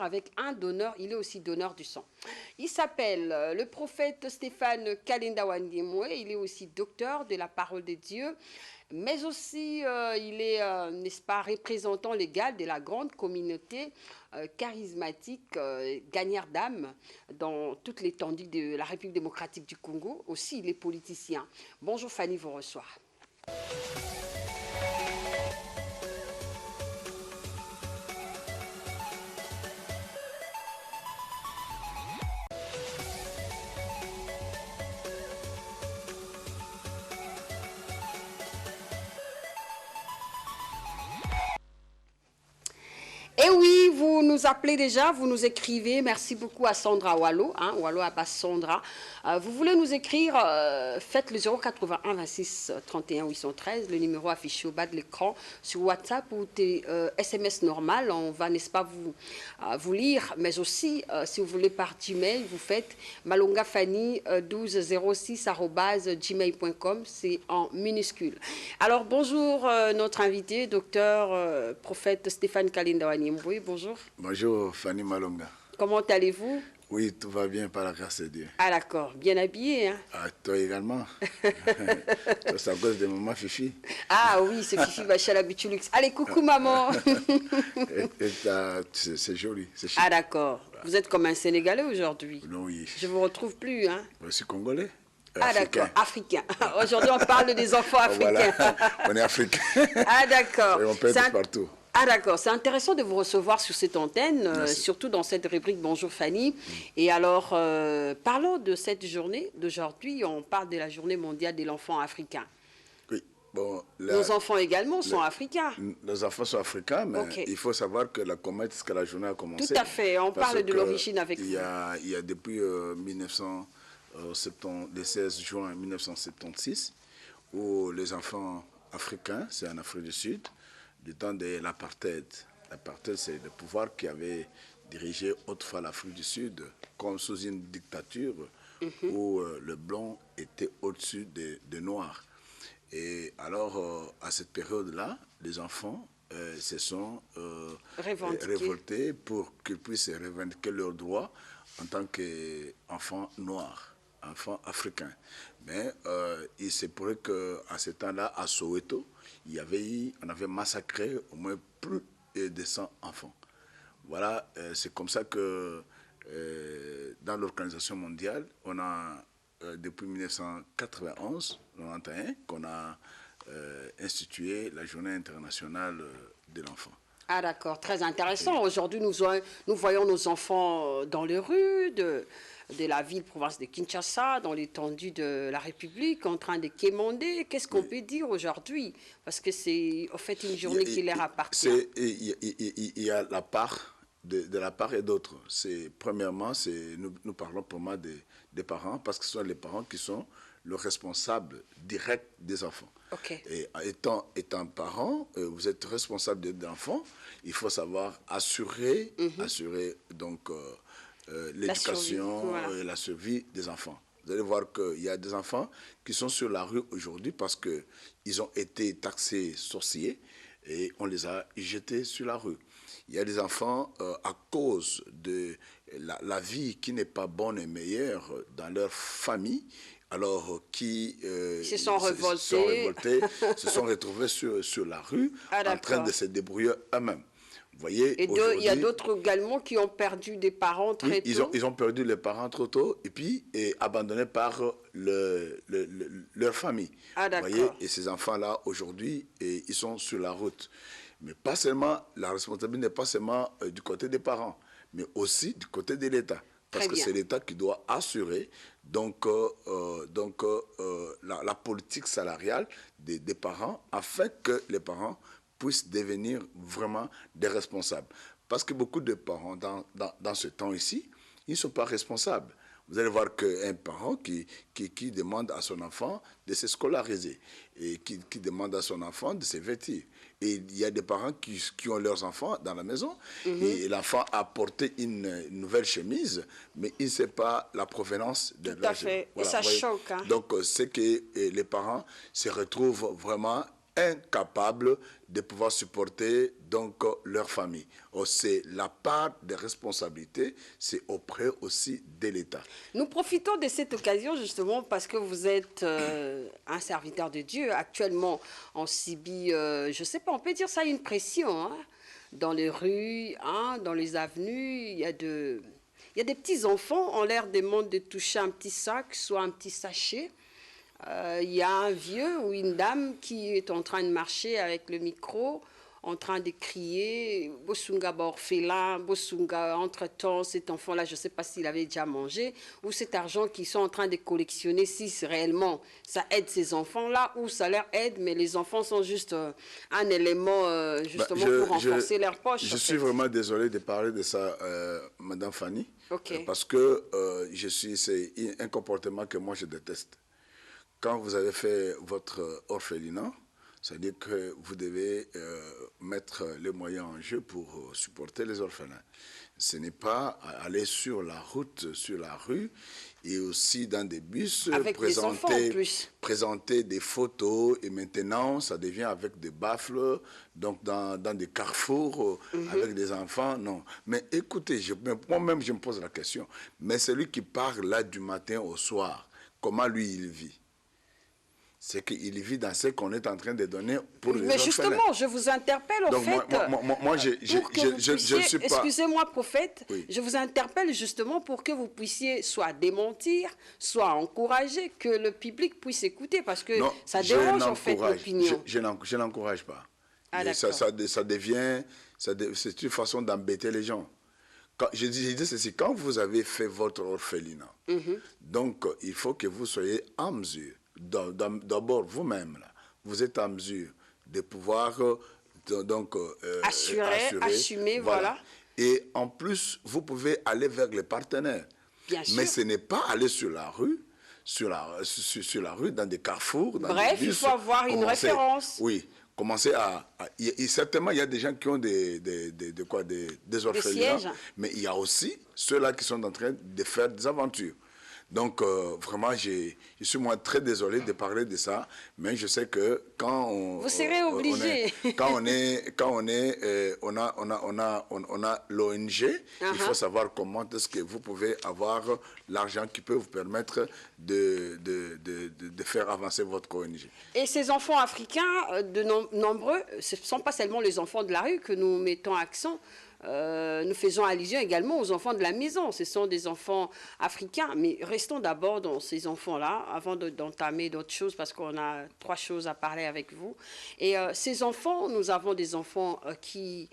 avec un donneur, il est aussi donneur du sang. Il s'appelle le prophète Stéphane Kalinda Wanyemwe, il est aussi docteur de la parole de Dieu, mais aussi il est, n'est-ce pas, représentant légal de la grande communauté charismatique gagnard d'âme dans toute l'étendue de la République démocratique du Congo. Aussi, il est politicien. Bonjour Fanny, vous reçoit. Et oui, vous nous appelez déjà, vous nous écrivez. Merci beaucoup à Sandra Wallo, Wallo Abbas Sandra. Vous voulez nous écrire, faites le 081 26 31 813, le numéro affiché au bas de l'écran sur WhatsApp ou SMS normal. On va, n'est-ce pas, vous lire, mais aussi, si vous voulez par Gmail, vous faites malongafani1206@gmail.com, c'est en minuscule. Alors, bonjour notre invité, docteur prophète Stéphane Kalinda Wanyemwe. Bonjour. Bonjour Fanny Malonga. Comment allez-vous? Oui, tout va bien par la grâce de Dieu. Ah d'accord, bien habillé, hein? Ah, toi également. C'est à cause de maman Fifi. Ah oui, c'est Fifi Bachala Bichulux. Allez, coucou maman. C'est joli. Ah d'accord, vous êtes comme un Sénégalais aujourd'hui. Non, oui. Je vous retrouve plus, hein? Je suis congolais. Ah d'accord, africain. Aujourd'hui on parle des enfants africains. Voilà. On est africain. Ah d'accord. Et on peut être partout. Ah d'accord, c'est intéressant de vous recevoir sur cette antenne, surtout dans cette rubrique Bonjour Fanny. Et alors, parlons de cette journée d'aujourd'hui, on parle de la journée mondiale de l'enfant africain. Oui, bon... Nos enfants également sont africains. Nos enfants sont africains, mais il faut savoir que la comète, c'est que la journée a commencé. Tout à fait, on parle de l'origine avec vous. Il y a depuis le 16 juin 1976, où les enfants africains, c'est en Afrique du Sud, du temps de l'apartheid. L'apartheid, c'est le pouvoir qui avait dirigé autrefois l'Afrique du Sud, comme sous une dictature où le blanc était au-dessus des Noirs. Et alors, à cette période-là, les enfants se sont révoltés pour qu'ils puissent revendiquer leurs droits en tant qu'enfants noirs, enfants africains. Mais il s'est prouvé qu'à ce temps-là, à Soweto, on avait massacré au moins plus de 100 enfants. Voilà, c'est comme ça que dans l'Organisation mondiale, on a, depuis 1991, qu'on a institué la Journée internationale de l'enfant. Ah d'accord, très intéressant. Aujourd'hui, nous voyons nos enfants dans les rues de la ville-province de Kinshasa, dans l'étendue de la République, en train de quémander. Qu'est-ce qu'on peut dire aujourd'hui? Parce que c'est en fait une journée qui leur appartient. Il y a la part de la part et d'autre. Premièrement, nous parlons pour moi des parents, parce que ce sont les parents qui sont le responsable direct des enfants. Et étant parent, vous êtes responsable des enfants, il faut savoir assurer donc l'éducation et la survie des enfants. Vous allez voir qu'il y a des enfants qui sont sur la rue aujourd'hui parce qu'ils ont été taxés sorciers et on les a jetés sur la rue. Il y a des enfants, à cause de la vie qui n'est pas bonne et meilleure dans leur famille, alors qui se sont révoltés, se sont retrouvés sur la rue en train de se débrouiller eux-mêmes. Vous voyez, et il y a d'autres également qui ont perdu des parents très tôt. Ils ont perdu les parents trop tôt et puis abandonnés par leur famille. Ah, vous voyez, et ces enfants-là, aujourd'hui, ils sont sur la route. Mais pas seulement, la responsabilité n'est pas seulement du côté des parents, mais aussi du côté de l'État. Parce que c'est l'État qui doit assurer la politique salariale des parents afin que les parents puissent devenir vraiment des responsables. Parce que beaucoup de parents, dans ce temps ici, ils ne sont pas responsables. Vous allez voir qu'un parent qui demande à son enfant de se scolariser et qui demande à son enfant de se vêtir. Et il y a des parents qui ont leurs enfants dans la maison et l'enfant a porté une nouvelle chemise, mais il ne sait pas la provenance de la chemise. Tout à fait, et ça choque. Donc, c'est que les parents se retrouvent vraiment incapables de pouvoir supporter donc leur famille. C'est la part des responsabilités, c'est auprès aussi de l'État. Nous profitons de cette occasion justement parce que vous êtes un serviteur de Dieu. Actuellement, on subit, je ne sais pas, on peut dire ça, une pression. Hein? Dans les rues, hein, dans les avenues, il y a des petits enfants, on leur demande de toucher un petit sac, soit un petit sachet. Il y a un vieux ou une dame qui est en train de marcher avec le micro, en train de crier « Bosunga orphelin, Bosunga, entre-temps, cet enfant-là, je ne sais pas s'il avait déjà mangé » ou cet argent qu'ils sont en train de collectionner, si réellement ça aide ces enfants-là ou ça leur aide, mais les enfants sont juste un élément justement pour renforcer leur poche. Je suis vraiment désolé de parler de ça, Madame Fanny, parce que c'est un comportement que moi je déteste. Quand vous avez fait votre orphelinat, c'est-à-dire que vous devez mettre les moyens en jeu pour supporter les orphelins. Ce n'est pas aller sur la route, sur la rue, et aussi dans des bus, présenter des photos, et maintenant ça devient avec des baffles, donc dans des carrefours, avec des enfants, non. Mais écoutez, moi-même je me pose la question, mais celui qui part là du matin au soir, comment lui il vit? C'est qu'il vit dans ce qu'on est en train de donner pour les orphelins. Mais justement, je vous interpelle au fait. Moi, je ne suis pas... Excusez-moi, prophète, oui. Je vous interpelle justement pour que vous puissiez soit démentir, soit encourager, que le public puisse écouter, parce que non, ça dérange en fait l'opinion. Je n'encourage pas. Ça devient... C'est une façon d'embêter les gens. Je dis ceci, quand vous avez fait votre orphelinat, donc il faut que vous soyez en mesure, d'abord vous-même, vous êtes en mesure de pouvoir assumer, voilà. Et en plus, vous pouvez aller vers les partenaires. Bien sûr. Mais ce n'est pas aller sur la rue, sur la rue, dans des carrefours, dans bref, des bus, il faut avoir une référence. Oui. Commencer certainement, il y a des gens qui ont des orphelinats, mais il y a aussi ceux-là qui sont en train de faire des aventures. Donc, vraiment, je suis moi très désolé de parler de ça, mais je sais que quand on... Vous serez obligé. On a l'ONG, il faut savoir comment est-ce que vous pouvez avoir l'argent qui peut vous permettre de faire avancer votre ONG. Et ces enfants africains, nombreux, ce ne sont pas seulement les enfants de la rue que nous mettons accent. Nous faisons allusion également aux enfants de la maison. Ce sont des enfants africains, mais restons d'abord dans ces enfants-là avant d'entamer d'autres choses, parce qu'on a 3 choses à parler avec vous. Et ces enfants, nous avons des enfants qui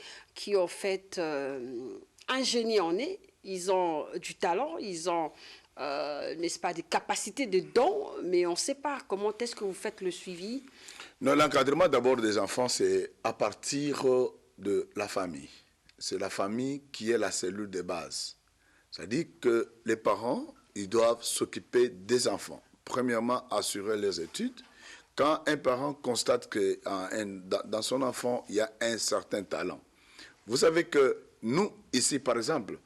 ont fait un génie en eux. Ils ont du talent, ils ont, n'est-ce pas, des capacités de dons, mais on ne sait pas comment est-ce que vous faites le suivi. Non, l'encadrement d'abord des enfants, c'est à partir de la famille. C'est la famille qui est la cellule de base. C'est-à-dire que les parents, ils doivent s'occuper des enfants. Premièrement, assurer leurs études. Quand un parent constate que dans son enfant, il y a un certain talent. Vous savez que nous, ici, par exemple,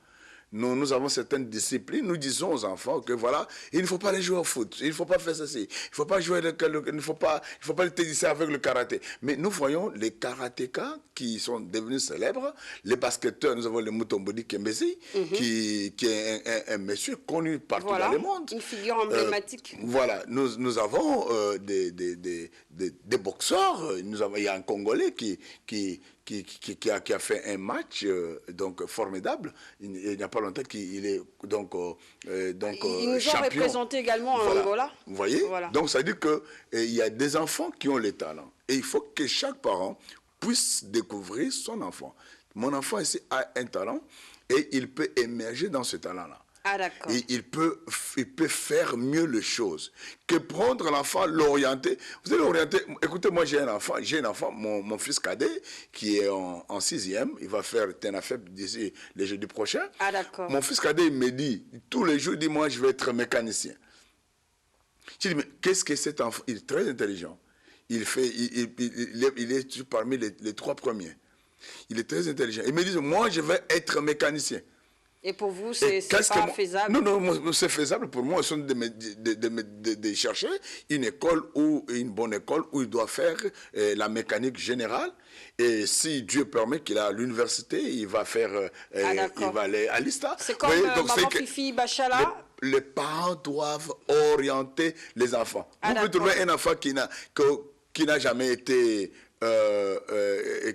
nous avons certaines disciplines. Nous disons aux enfants que voilà, il ne faut pas aller jouer au foot, il ne faut pas faire ceci, il ne faut pas jouer il ne faut pas le tennisser avec le karaté. Mais nous voyons les karatékas qui sont devenus célèbres, les basketteurs. Nous avons le Mutombodi Kembesi, qui est un monsieur connu partout dans le monde. Une figure emblématique. Voilà, nous avons des boxeurs. Il y a un Congolais qui a fait un match donc formidable. Il n'y a pas longtemps qu'il est donc ils nous champion. Ont représenté également en Angola. Vous voyez, donc ça veut dire qu'il y a des enfants qui ont les talents. Et il faut que chaque parent puisse découvrir son enfant. Mon enfant ici a un talent et il peut émerger dans ce talent-là. Ah, d'accord. Et il peut faire mieux les choses que prendre l'enfant, l'orienter. Vous allez l'orienter. Écoutez, moi j'ai un enfant, mon fils cadet qui est en 6e, il va faire TENAFEP d'ici le jeudi prochain. Ah, d'accord. Mon fils cadet, il me dit, tous les jours, il dit, moi je vais être mécanicien. Je dis, mais qu'est-ce que cet enfant? Il est très intelligent. Il est parmi les 3 premiers. Il est très intelligent. Il me dit, moi je vais être mécanicien. Et pour vous, c'est pas faisable? Non, non, c'est faisable pour moi. C'est de chercher une école ou une bonne école où il doit faire la mécanique générale. Et si Dieu permet qu'il a à l'université, il va faire, il va aller à l'ISTA. C'est comme Maman Fifi Bachala. Les parents doivent orienter les enfants. Vous pouvez trouver un enfant qui n'a jamais été...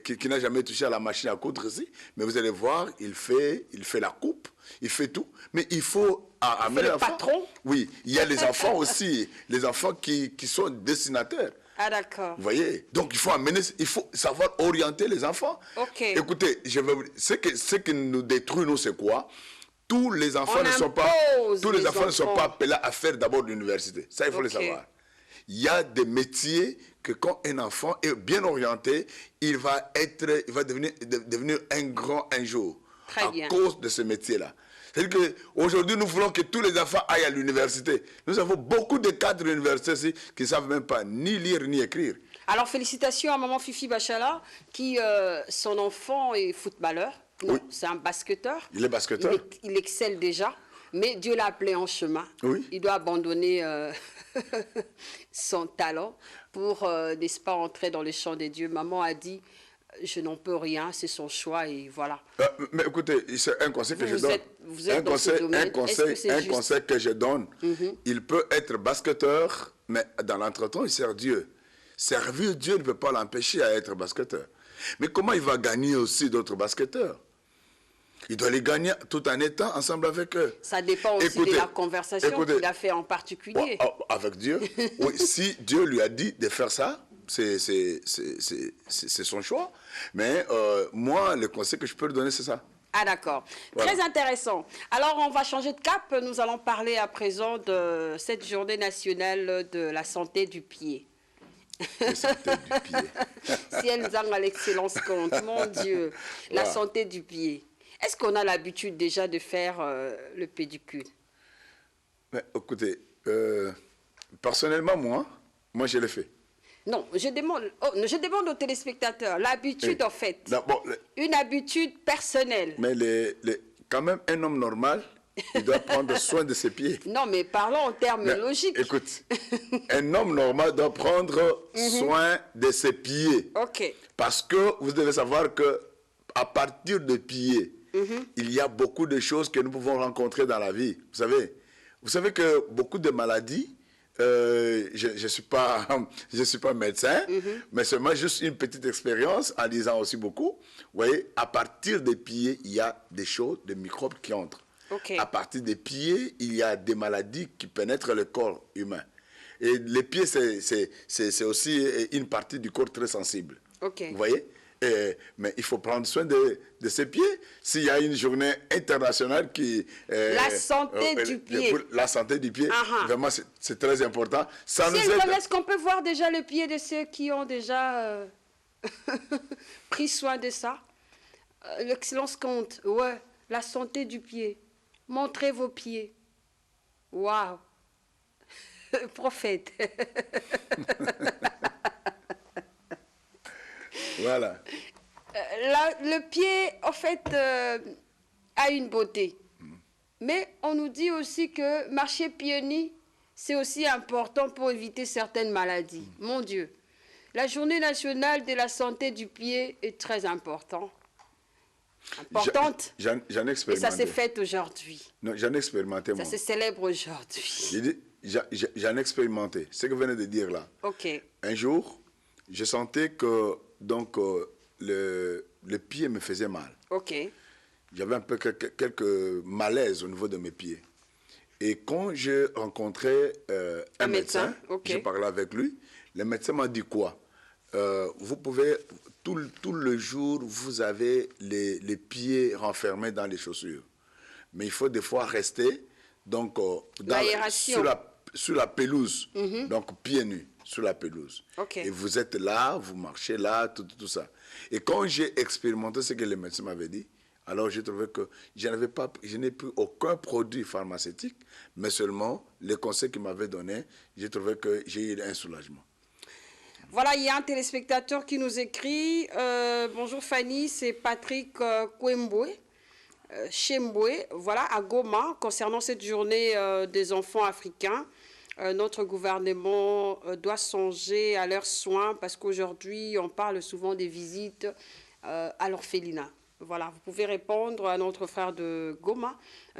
qui n'a jamais touché à la machine à coudre ici, mais vous allez voir, il fait la coupe, il fait tout, mais il faut amener l'enfant. Patron? Oui, il y a les enfants aussi, les enfants qui sont dessinateurs. Ah d'accord. Vous voyez, donc il faut savoir orienter les enfants. Ok. Écoutez, ce qui nous détruit, nous, c'est quoi? Tous les enfants ne sont pas appelés à faire d'abord l'université. Ça, il faut le savoir. Il y a des métiers que quand un enfant est bien orienté, il va devenir un grand un jour. Très bien. À cause de ce métier-là. C'est-à-dire qu'aujourd'hui, nous voulons que tous les enfants aillent à l'université. Nous avons beaucoup de cadres d'université qui ne savent même pas ni lire ni écrire. Alors, félicitations à Maman Fifi Bachala, qui, son enfant est footballeur. Non, oui. C'est un basketteur. Il est basketteur. Il excelle déjà, mais Dieu l'a appelé en chemin. Oui. Il doit abandonner son talent pour, n'est-ce pas, entrer dans le champ des dieux. Maman a dit, je n'en peux rien, c'est son choix et voilà. Mais écoutez, c'est un conseil que je donne. Vous êtes dans ce domaine. Un conseil que je donne. Il peut être basketteur, mais dans l'entretemps, il sert Dieu. Servir Dieu ne peut pas l'empêcher à être basketteur. Mais comment il va gagner aussi d'autres basketteurs? Il doit les gagner tout en étant ensemble avec eux. Ça dépend aussi de la conversation qu'il a fait en particulier. Avec Dieu, oui, si Dieu lui a dit de faire ça, c'est son choix. Mais moi, le conseil que je peux lui donner, c'est ça. Ah d'accord. Voilà. Très intéressant. Alors, on va changer de cap. Nous allons parler à présent de cette journée nationale de la santé du pied. La santé du pied. Si elle nous a l'excellence compte, mon Dieu. La santé du pied. Est-ce qu'on a l'habitude déjà de faire le pédicule? Mais, écoutez, personnellement, moi je l'ai fait. Non, je demande aux téléspectateurs l'habitude, en fait. Une habitude personnelle. Mais quand même, un homme normal, il doit prendre soin de ses pieds. Non, mais parlons en termes logiques. Écoute, un homme normal doit prendre soin de ses pieds. Ok. Parce que vous devez savoir que à partir de pieds, il y a beaucoup de choses que nous pouvons rencontrer dans la vie. Vous savez que beaucoup de maladies, je ne suis pas médecin, mais c'est moi juste une petite expérience en lisant aussi beaucoup. Vous voyez, à partir des pieds, il y a des choses, des microbes qui entrent. Okay. À partir des pieds, il y a des maladies qui pénètrent le corps humain. Et les pieds, c'est aussi une partie du corps très sensible. Okay. Vous voyez? Mais il faut prendre soin de ses pieds. S'il y a une journée internationale qui... la santé du pied. La santé du pied, vraiment, c'est très important. Est-ce qu'on peut voir déjà le pied de ceux qui ont déjà pris soin de ça? L'excellence compte. Ouais, la santé du pied. Montrez vos pieds. Waouh. Prophète. Voilà. Le pied, en fait, a une beauté. Mais on nous dit aussi que marcher pieds nus, c'est aussi important pour éviter certaines maladies. Mon Dieu. La journée nationale de la santé du pied est très importante. J'en ai expérimenté. Et ça s'est fait aujourd'hui. Non, j'en ai expérimenté, moi. Ça se célèbre aujourd'hui. J'en ai expérimenté. Ce que vous venez de dire là. Ok. Un jour, je sentais que donc, le pied me faisait mal. Ok. J'avais un peu quelques malaises au niveau de mes pieds. Et quand j'ai rencontré un médecin, je parlais avec lui, le médecin m'a dit quoi? Vous pouvez, tout le jour, vous avez les pieds renfermés dans les chaussures. Mais il faut des fois rester donc, sur la pelouse, donc pieds nus, sur la pelouse. Okay. Et vous êtes là, vous marchez là, tout ça. Et quand j'ai expérimenté ce que le médecin m'avait dit, alors j'ai trouvé que je n'ai plus aucun produit pharmaceutique, mais seulement les conseils qu'il m'avait donnés, j'ai trouvé que j'ai eu un soulagement. Voilà, il y a un téléspectateur qui nous écrit. Bonjour Fanny, c'est Patrick Kwemboué. Chemboué, voilà, à Goma, concernant cette journée des enfants africains. Notre gouvernement doit songer à leurs soins parce qu'aujourd'hui, on parle souvent des visites à l'orphelinat. Voilà, vous pouvez répondre à notre frère de Goma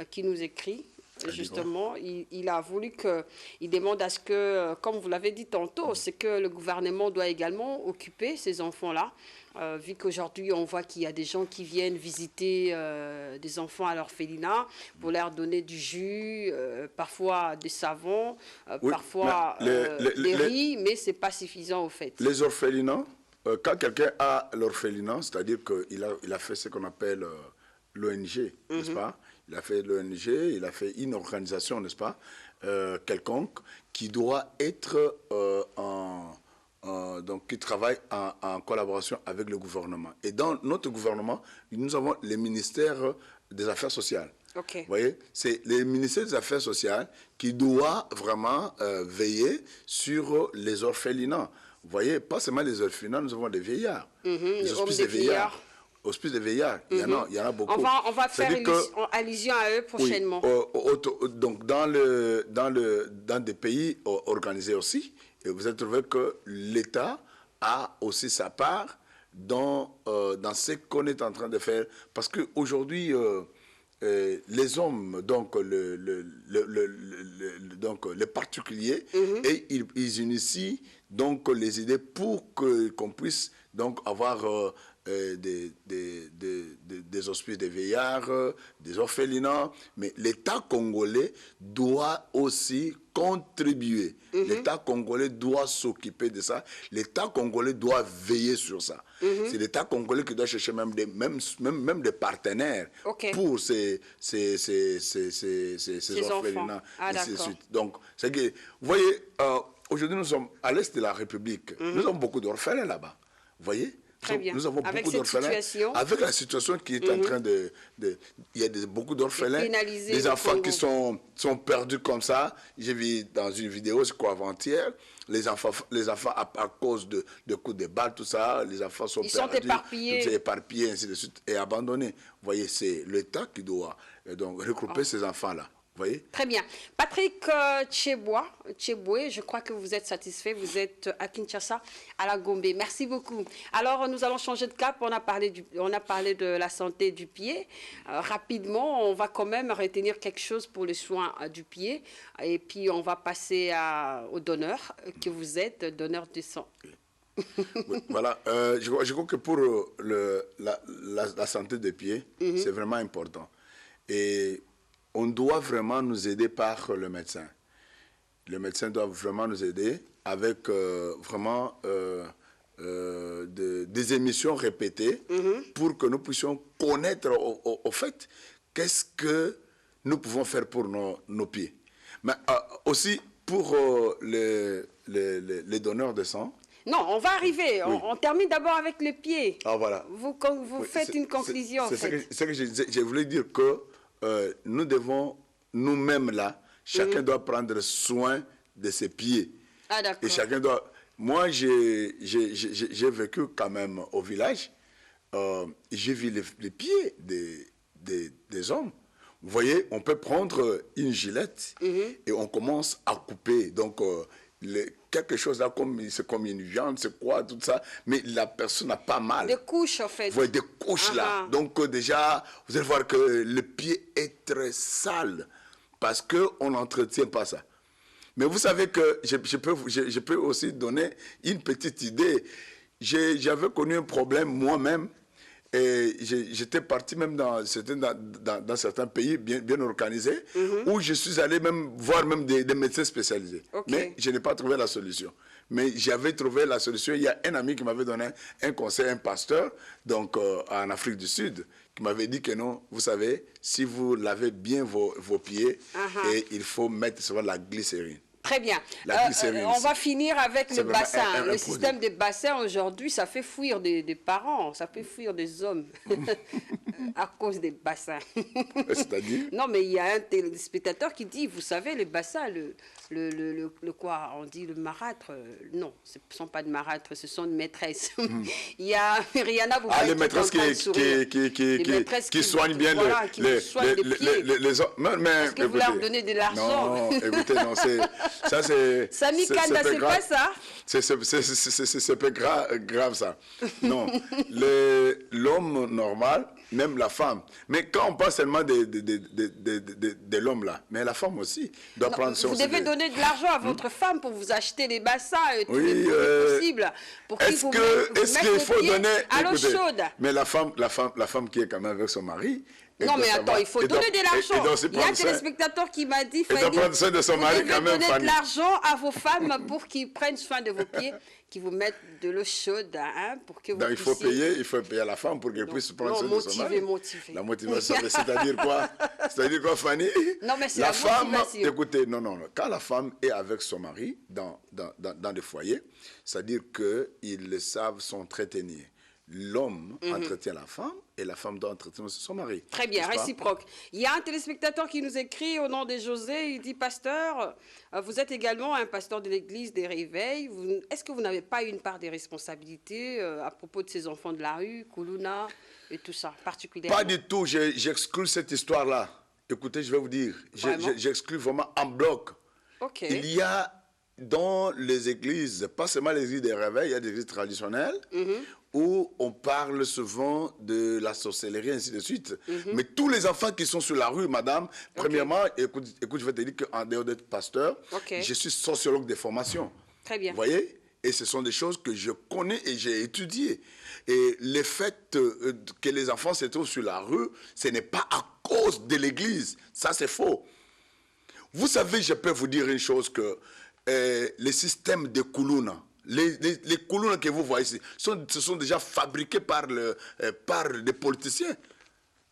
qui nous écrit. Justement, il a voulu il demande à ce que, comme vous l'avez dit tantôt, c'est que le gouvernement doit également occuper ces enfants-là, vu qu'aujourd'hui on voit qu'il y a des gens qui viennent visiter des enfants à l'orphelinat pour leur donner du jus, parfois des savons, Oui, parfois des riz, mais c'est pas suffisant au fait. Les orphelinats, quand quelqu'un a l'orphelinat, c'est-à-dire qu'il a fait ce qu'on appelle l'ONG, n'est-ce pas? Il a fait l'ONG, il a fait une organisation, n'est-ce pas? Quelconque qui doit être donc qui travaille en collaboration avec le gouvernement. Et dans notre gouvernement, nous avons le ministère des Affaires sociales. Okay. Vous voyez, c'est le ministère des Affaires sociales qui doit vraiment veiller sur les orphelinats. Vous voyez, pas seulement les orphelinats, nous avons des vieillards. Les hospices des vieillards. Hospices des vieillards, il y en a beaucoup. On va faire allusion à eux prochainement. Oui, donc dans des pays organisés aussi, et vous avez trouvé que l'État a aussi sa part dans ce qu'on est en train de faire. Parce qu'aujourd'hui, les hommes, donc les particuliers, et ils unissent donc les idées pour qu'on puisse donc avoir des hospices de vieillards, des orphelinats, mais l'État congolais doit aussi contribuer. L'État congolais doit s'occuper de ça. L'État congolais doit veiller sur ça. C'est l'État congolais qui doit chercher même des partenaires pour ces orphelinats. Ainsi de suite. Donc, c'est que, vous voyez, aujourd'hui nous sommes à l'est de la République. Nous avons beaucoup d'orphelins là-bas. Vous voyez? Très bien. Nous avons beaucoup d'orphelins. Avec la situation qui est en train de... Il y a beaucoup d'orphelins, des enfants qui sont perdus comme ça. J'ai vu dans une vidéo, je crois avant-hier, les enfants à cause de coups de balles, tout ça, les enfants sont perdus. Ils sont éparpillés, ainsi de suite, et abandonnés. Vous voyez, c'est l'État qui doit donc regrouper ces enfants-là. Voyez? Très bien. Patrick Cheboué, je crois que vous êtes satisfait. Vous êtes à Kinshasa, à la Gombe. Merci beaucoup. Alors, nous allons changer de cap. On a parlé de la santé du pied. Rapidement, on va quand même retenir quelque chose pour les soins du pied. Et puis, on va passer au donneur que vous êtes, donneur de sang. Oui, voilà. Je crois que pour la santé des pieds, c'est vraiment important. Et on doit vraiment nous aider par le médecin. Le médecin doit vraiment nous aider avec vraiment des émissions répétées pour que nous puissions connaître au fait qu'est-ce que nous pouvons faire pour nos pieds. Mais aussi pour les donneurs de sang. Non, on va arriver. Oui. On termine d'abord avec les pieds. Ah, voilà. Vous faites une conclusion. C'est ce que je voulais dire que nous devons, nous-mêmes là, chacun doit prendre soin de ses pieds. Ah, d'accord. Et chacun doit... Moi, j'ai vécu quand même au village. J'ai vu les pieds des hommes. Vous voyez, on peut prendre une gilette et on commence à couper. Donc, quelque chose là, c'est comme une viande, c'est quoi, tout ça. Mais la personne n'a pas mal. Des couches, en fait. Vous voyez, des couches là. Donc, déjà, vous allez voir que le pied est très sale parce qu'on n'entretient pas ça. Mais vous savez que je peux aussi donner une petite idée. J'avais connu un problème moi-même. Et j'étais parti même dans certains pays bien organisés, où je suis allé même voir même des médecins spécialisés. Mais je n'ai pas trouvé la solution. Mais j'avais trouvé la solution. Il y a un ami qui m'avait donné un conseil, un pasteur, donc en Afrique du Sud, qui m'avait dit que non, vous savez, si vous lavez bien vos pieds, et il faut mettre souvent la glycérine. Très bien. On va finir avec le bassin. Le système des bassins aujourd'hui, ça fait fuir des parents, ça fait fuir des hommes. à cause des bassins. C'est-à-dire? Non, mais il y a un téléspectateur qui dit, vous savez, les bassins, le quoi, on dit le marâtre. Non, ce ne sont pas de marâtres, ce sont de maîtresses. Il y a Rihanna, vous Ah, les voyez, maîtresses qui soignent bien voilà, qui soignent les pieds. les hommes. Mais, Est-ce que vous leur donnez de l'argent? Non, écoutez, non, ça c'est... Sami Kanda, c'est pas ça? C'est peu grave ça. Non, l'homme normal, même la femme. Mais quand on parle seulement de l'homme là, mais la femme aussi doit prendre son... Vous devez donner de l'argent à votre femme pour vous acheter les bassins et tous oui, les produits possibles. Est-ce qu'il faut donner à l'eau chaude? Mais la femme qui est quand même avec son mari... Non, mais attends, il faut donner de l'argent. Il y a un téléspectateur qui m'a dit, Fanny, vous devez donner de l'argent à vos femmes pour qu'ils prennent soin de vos pieds, qu'ils vous mettent de l'eau chaude, hein, pour que vous donc, il faut payer à la femme pour qu'elle puisse prendre soin de son mari. Motiver. La motivation, c'est-à-dire quoi? C'est-à-dire quoi, Fanny? Non, mais c'est la femme, motivation. Écoutez, non. Quand la femme est avec son mari dans le foyer, c'est-à-dire qu'ils savent s'entretenir. L'homme entretient la femme et la femme doit entretenir son mari. Très bien, réciproque. Il y a un téléspectateur qui nous écrit au nom de José, il dit, pasteur, vous êtes également un pasteur de l'église des Réveils. Est-ce que vous n'avez pas une part des responsabilités à propos de ces enfants de la rue, Koulouna et tout ça, particulièrement? Pas du tout, j'exclus cette histoire-là. Écoutez, je vais vous dire, j'exclus vraiment en bloc. Okay. Il y a dans les églises, pas seulement les églises des Réveils, il y a des églises traditionnelles, où on parle souvent de la sorcellerie, ainsi de suite. Mais tous les enfants qui sont sur la rue, madame, premièrement, écoute, je vais te dire qu'en dehors d'être pasteur, je suis sociologue de formation. Très bien. Vous voyez? Et ce sont des choses que je connais et j'ai étudiées. Et le fait que les enfants se trouvent sur la rue, ce n'est pas à cause de l'église. Ça, c'est faux. Vous savez, je peux vous dire une chose que les systèmes de Koulouna, les Koulouna que vous voyez ici, ce sont déjà fabriqués par des politiciens.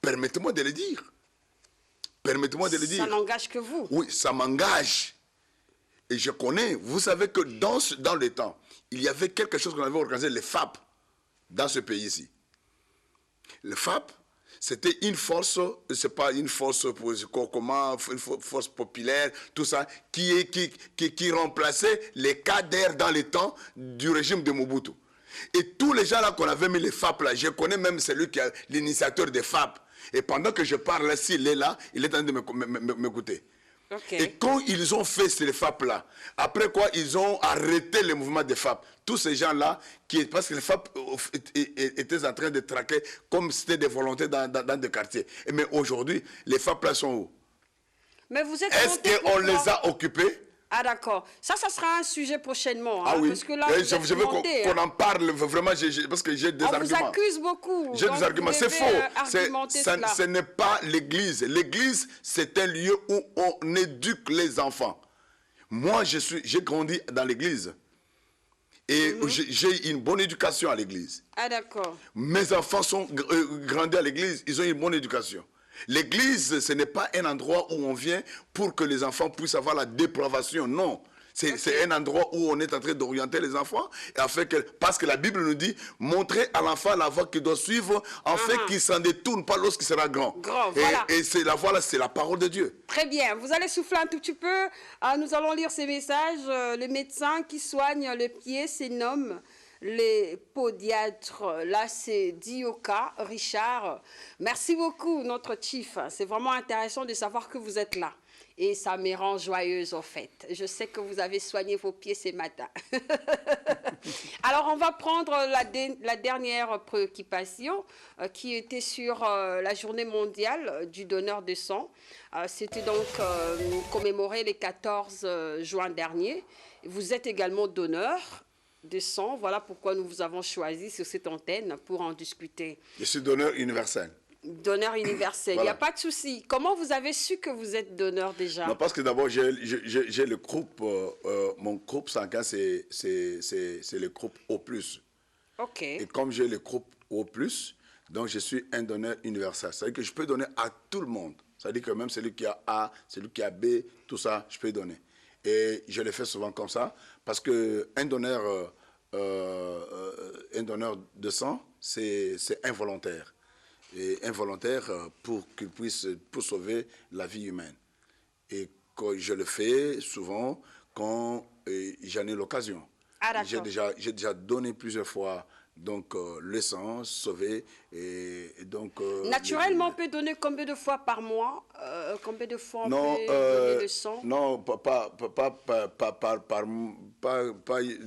Permettez-moi de le dire. Permettez-moi de le dire. Ça n'engage que vous. Oui, ça m'engage. Et je connais. Vous savez que dans le temps, il y avait quelque chose qu'on avait organisé, les FAP, dans ce pays-ci. Le FAP, c'était une force, c'est pas une force une force populaire, tout ça, qui remplaçait les cadres dans les temps du régime de Mobutu. Et tous les gens là qu'on avait mis les FAP là, je connais même celui qui est l'initiateur des FAP. Et pendant que je parle là, s'il est là, il est en train de m'écouter. Et quand ils ont fait ces FAP-là, après quoi, ils ont arrêté le mouvement des FAP. Tous ces gens-là, parce que les FAP étaient en train de traquer comme c'était des volontés dans des quartiers. Mais aujourd'hui, les FAP-là sont où? Mais vous êtes Est-ce qu'on les a occupés? Ah d'accord. Ça sera un sujet prochainement. Ah oui. Parce que là, je veux qu'on en parle vraiment, parce que j'ai des arguments. On vous accuse beaucoup. J'ai des arguments. C'est faux. Ce n'est pas l'église. L'église, c'est un lieu où on éduque les enfants. Moi, j'ai grandi dans l'église. Et j'ai une bonne éducation à l'église. Ah d'accord. Mes enfants sont grandis à l'église. Ils ont une bonne éducation. L'église, ce n'est pas un endroit où on vient pour que les enfants puissent avoir la dépravation. Non. C'est un endroit où on est en train d'orienter les enfants. Parce que la Bible nous dit, montrer à l'enfant la voie qu'il doit suivre, en fait qu'il ne s'en détourne pas lorsqu'il sera grand. Voilà. Et la voie là, c'est la parole de Dieu. Très bien. Vous allez souffler un tout petit peu. Nous allons lire ces messages. Le médecin qui soigne le pied se nomme les podiatres. Là, c'est Dioka, Richard. Merci beaucoup, notre chief. C'est vraiment intéressant de savoir que vous êtes là. Et ça me rend joyeuse, en fait. Je sais que vous avez soigné vos pieds ce matin. Alors, on va prendre la dernière préoccupation qui était sur la journée mondiale du donneur de sang. C'était donc commémoré le 14 juin dernier. Vous êtes également donneur de sang. Voilà pourquoi nous vous avons choisi sur cette antenne pour en discuter. Je suis donneur universel. Donneur universel, il n'y a pas de souci. Comment vous avez su que vous êtes donneur déjà? Non, parce que d'abord, j'ai le groupe, mon groupe sanguin, c'est le groupe O+. Ok. Et comme j'ai le groupe O+, donc je suis un donneur universel. C'est-à-dire que je peux donner à tout le monde. C'est-à-dire que même celui qui a A, celui qui a B, tout ça, je peux donner. Et je le fais souvent comme ça, parce qu'un donneur de sang, c'est involontaire. involontaire pour qu'il puisse pour sauver la vie humaine. Et quand je le fais souvent quand j'en ai l'occasion. Ah, J'ai d'accord. déjà donné plusieurs fois donc le sang, sauvé et donc Naturellement, on peut donner combien de fois par mois? Combien de fois on non, peut donner le sang? non, pas,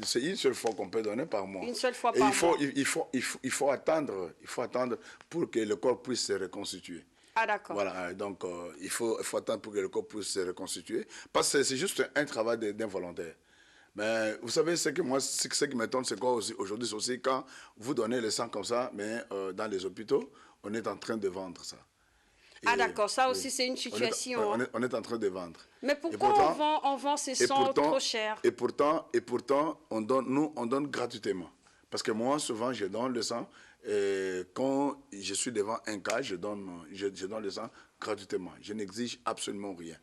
c'est une seule fois qu'on peut donner par mois. Une seule fois Et par mois. il faut attendre pour que le corps puisse se reconstituer. Ah, d'accord. Voilà, donc il faut attendre pour que le corps puisse se reconstituer, parce que c'est juste un travail d'involontaire. Mais vous savez, ce qui m'étonne, c'est quoi aujourd'hui, c'est aussi quand vous donnez le sang comme ça, mais dans les hôpitaux, on est en train de vendre ça. Ah, d'accord, ça Oui, aussi c'est une situation. Hein. on est en train de vendre. Mais Et pourquoi pourtant, on vend ces sangs trop cher? et pourtant, on donne gratuitement. Parce que moi, souvent, je donne le sang. Et quand je suis devant un cas, je donne le sang gratuitement. Je n'exige absolument rien.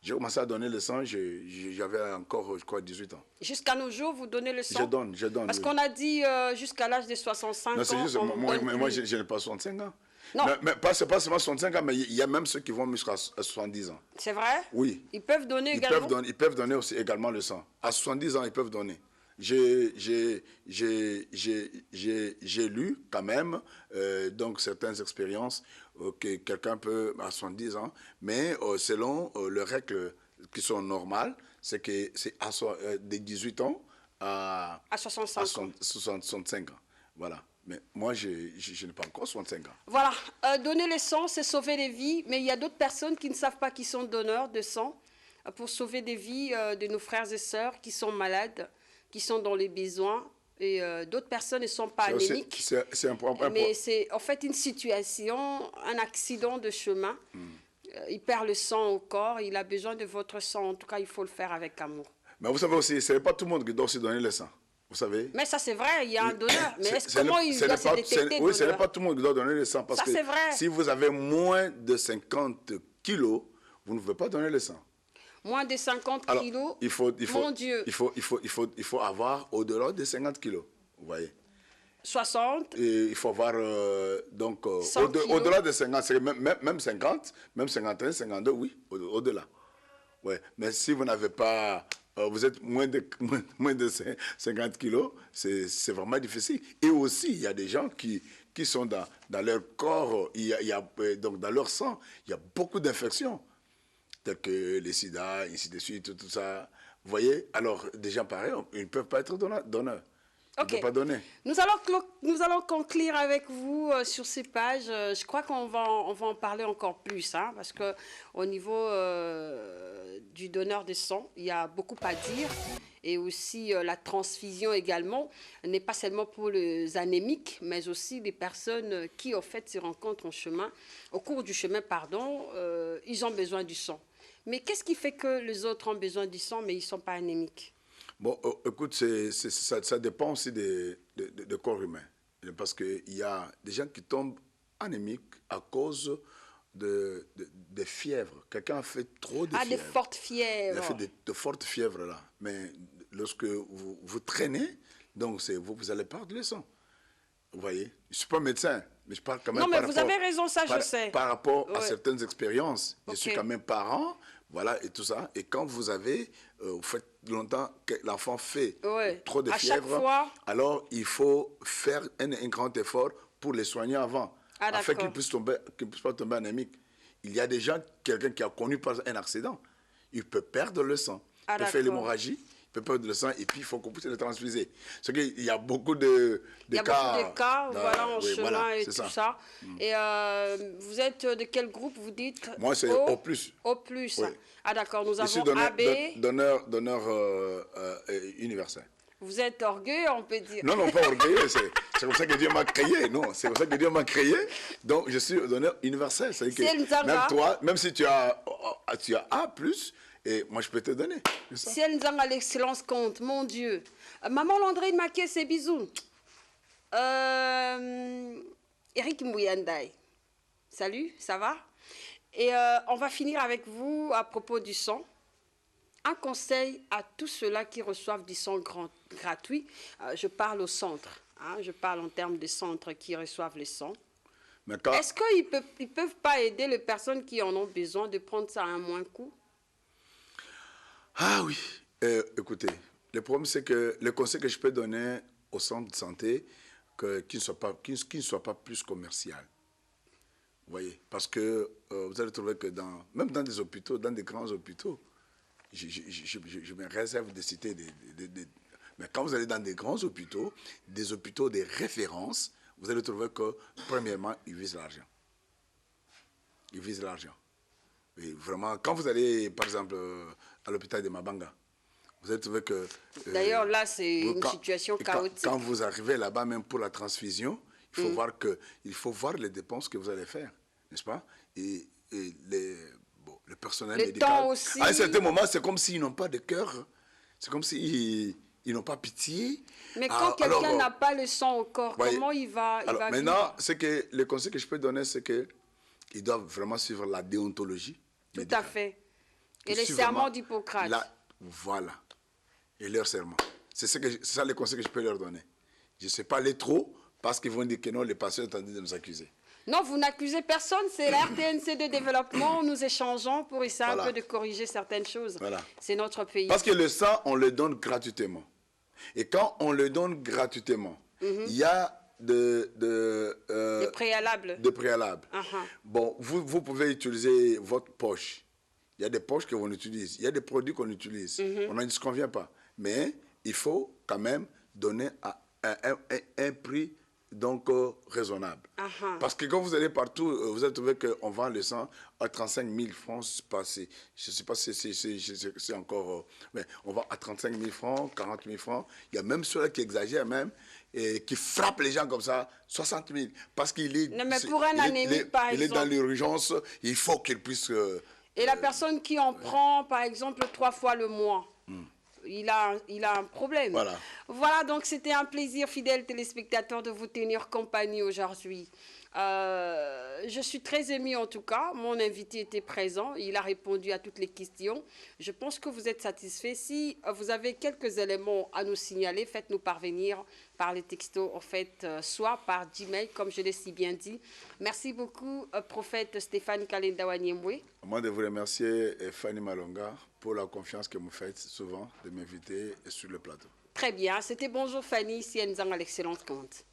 J'ai commencé à donner le sang, j'avais encore, je crois, 18 ans. Jusqu'à nos jours, vous donnez le sang? Je donne. Parce Oui. qu'on a dit jusqu'à l'âge de 65 Non, ans, c'est juste, on moi, donne moi plus. je n'ai pas 65 ans. Non. Mais c'est pas seulement 65 ans, mais il y a même ceux qui vont jusqu'à 70 ans. C'est vrai? Oui. Ils peuvent donner également? Ils peuvent donner aussi également le sang. À 70 ans, ils peuvent donner. J'ai lu quand même donc certaines expériences que quelqu'un peut à 70 ans, mais selon les règles qui sont normales, c'est que c'est de 18 ans À 65 ans. 65 ans. Voilà. Mais moi, je n'ai pas encore 65 ans. Voilà, donner le sang, c'est sauver des vies, mais il y a d'autres personnes qui ne savent pas qu'ils sont donneurs de sang pour sauver des vies de nos frères et sœurs qui sont malades, qui sont dans les besoins, et d'autres personnes ne sont pas anémiques. C'est un problème. Mais c'est en fait une situation, un accident de chemin. Il perd le sang au corps, il a besoin de votre sang. En tout cas, il faut le faire avec amour. Mais vous savez aussi, ce n'est pas tout le monde qui doit aussi donner le sang. Vous savez? Mais ça, c'est vrai, il y a un donneur. Mais comment il ce doit n'est se pas, détecter oui, ce n'est donneur? pas tout le monde qui doit donner le sang. Parce Ça, que c'est vrai. si vous avez moins de 50 kilos, vous ne pouvez pas donner le sang. Moins de 50 Alors, kilos, mon Dieu. Il faut avoir au-delà de 50 kilos. Vous voyez? 60, Et il faut avoir, donc, 100 kilos. au-delà de 50, c'est même 50, même 51, 52, oui, au-delà. Ouais. Mais si vous n'avez pas, vous êtes moins de 50 kilos, c'est vraiment difficile. Et aussi, il y a des gens qui sont dans leur corps, donc dans leur sang, il y a beaucoup d'infections, telles que les sida, ainsi de suite, tout ça. Vous voyez? Alors, des gens pareils, ils ne peuvent pas être donneurs. Ils ne Ok. peuvent pas donner. Nous allons conclure avec vous sur ces pages. Je crois qu'on va, on va en parler encore plus, hein, parce qu'au niveau du donneur de sang, il y a beaucoup à dire. Et aussi la transfusion également n'est pas seulement pour les anémiques, mais aussi les personnes qui, en fait, se rencontrent au cours du chemin, pardon, ils ont besoin du sang. Mais qu'est-ce qui fait que les autres ont besoin du sang, mais ils ne sont pas anémiques? Bon, écoute, ça dépend aussi de corps humain. Parce qu'il y a des gens qui tombent anémiques à cause de fièvre. Quelqu'un a fait trop de Ah, fièvre. des fortes Il a fièvres. fait de fortes fièvres là. Mais lorsque vous traînez, donc vous allez perdre le sang. Vous voyez? Je ne suis pas médecin, mais je parle quand même Non, mais vous avez raison, ça, je sais. par rapport à Ouais. certaines expériences. Je Ok. suis quand même parent, voilà, et tout ça. Et quand vous faites longtemps que l'enfant fait Ouais. trop de À chaque fièvre, fois. alors il faut faire un grand effort pour les soigner avant, Ah, afin d'accord. qu'ils ne puissent pas tomber anémiques. Il y a des gens, quelqu'un qui a connu par un accident, il peut perdre le sang, Ah, il peut faire d'accord. l'hémorragie, il peut perdre le sang, et puis il faut qu'on puisse le transfuser. C'est qu'il y a beaucoup Il y a beaucoup de cas, dans- voilà, en oui, chemin voilà, et c'est tout ça. Et vous êtes de quel groupe, vous dites? Moi, c'est O+. O plus. Oui. Ah, d'accord, nous Je suis avons AB. donneur universel. Vous êtes orgueilleux, on peut dire. Non, non, pas orgueilleux. C'est comme ça que Dieu m'a créé. Non, c'est comme ça que Dieu m'a créé. Donc, je suis donneur universel. C'est que C'est Nzanga. même toi, même si tu as A+, et moi, je peux te donner. C'est ça. Si elle nous a l'excellence compte, mon Dieu. Maman Landrine Maquet, c'est bisous. Eric Mouyandaï. Salut, ça va? Et on va finir avec vous à propos du sang. Un conseil à tous ceux-là qui reçoivent du sang gratuit. Je parle au centre. Hein, je parle en termes de centres qui reçoivent le sang. Est-ce qu'ils peuvent pas aider les personnes qui en ont besoin de prendre ça à un moins coût? Ah oui, écoutez, le problème c'est que le conseil que je peux donner au centre de santé, qu'il ne soit pas plus commercial. Vous voyez, parce que vous allez trouver que même dans des hôpitaux, dans des grands hôpitaux, je me réserve de citer mais quand vous allez dans des grands hôpitaux, des hôpitaux de référence, vous allez trouver que, premièrement, ils visent l'argent. Ils visent l'argent. Et vraiment, quand vous allez, par exemple, à l'hôpital de Mabanga, vous allez trouver que... D'ailleurs, là, c'est une situation chaotique. Quand vous arrivez là-bas, même pour la transfusion, il faut voir les dépenses que vous allez faire, n'est-ce pas? Et le personnel médical... Temps aussi. À un certain moment, c'est comme s'ils n'ont pas de cœur. C'est comme s'ils n'ont pas pitié. Mais quand quelqu'un n'a pas le sang au corps, comment il va maintenant, le conseil que je peux donner, c'est qu'ils doivent vraiment suivre la déontologie médicale. Tout à fait. Et les serments d'Hippocrate. Voilà. Et leur serment. C'est ça le conseil que je peux leur donner. Je ne sais pas aller trop, parce qu'ils vont dire que non, les patients sont en train de nous accuser. Non, vous n'accusez personne, c'est la RTNC de développement. Nous échangeons pour essayer un peu de corriger certaines choses. Voilà. C'est notre pays. Parce que le sang, on le donne gratuitement. Et quand on le donne gratuitement, il y a des préalables. Bon, vous pouvez utiliser votre poche. Il y a des poches qu'on utilise. Il y a des produits qu'on utilise. On n'en disconvient pas. Mais il faut quand même donner un prix donc raisonnable. Parce que quand vous allez partout, vous allez trouver qu'on vend le sang à 35 000 francs. Je ne sais pas si c'est encore... mais on vend à 35 000 francs, 40 000 francs. Il y a même ceux-là qui exagèrent même, et qui frappent les gens comme ça, 60 000. Parce qu'il est... Non, mais pour un anémique, par exemple... Il est dans l'urgence, il faut qu'il puisse... et la personne qui en prend, par exemple, 3 fois le mois, il a un problème. Voilà, donc c'était un plaisir, fidèles téléspectateurs, de vous tenir compagnie aujourd'hui. Je suis très émue en tout cas. Mon invité était présent. Il a répondu à toutes les questions. Je pense que vous êtes satisfaits. Si vous avez quelques éléments à nous signaler, faites-nous parvenir par les textos, en fait, soit par Gmail, comme je l'ai si bien dit. Merci beaucoup, prophète Stéphane Kalenda Wanyemwe. Moi, de vous remercier, Fanny Malonga, pour la confiance que vous faites souvent de m'inviter sur le plateau. Très bien. C'était Bonjour Fanny, ici Nzang à l'excellente compte.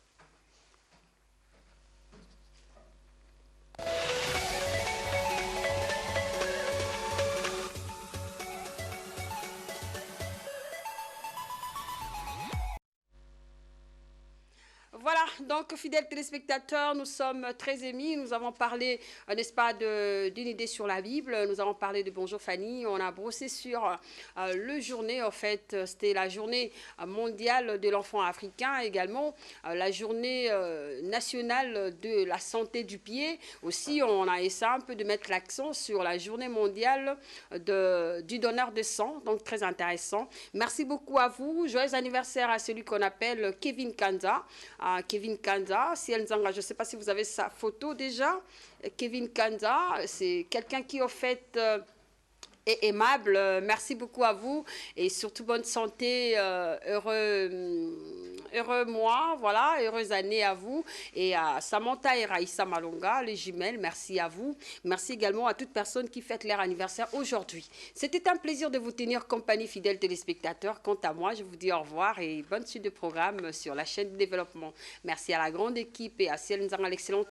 Voilà, donc fidèles téléspectateurs, nous sommes très émis. Nous avons parlé, n'est-ce pas, d'une idée sur la Bible. Nous avons parlé de Bonjour Fanny. On a brossé sur le journée, en fait, c'était la journée mondiale de l'enfant africain, également la journée nationale de la santé du pied. Aussi, on a essayé un peu de mettre l'accent sur la journée mondiale du donneur de sang, donc très intéressant. Merci beaucoup à vous. Joyeux anniversaire à celui qu'on appelle Kevin Kanza. Kevin Kanza, je ne sais pas si vous avez sa photo déjà. Kevin Kanza, c'est quelqu'un qui, en fait, est aimable. Merci beaucoup à vous et surtout bonne santé, heureux mois, voilà, heureuse année à vous et à Samantha et Raïssa Malonga, les jumelles, merci à vous. Merci également à toute personne qui fête leur anniversaire aujourd'hui. C'était un plaisir de vous tenir compagnie, fidèles téléspectateurs. Quant à moi, je vous dis au revoir et bonne suite de programme sur la chaîne de développement. Merci à la grande équipe et à Ciel Nzang à l'excellente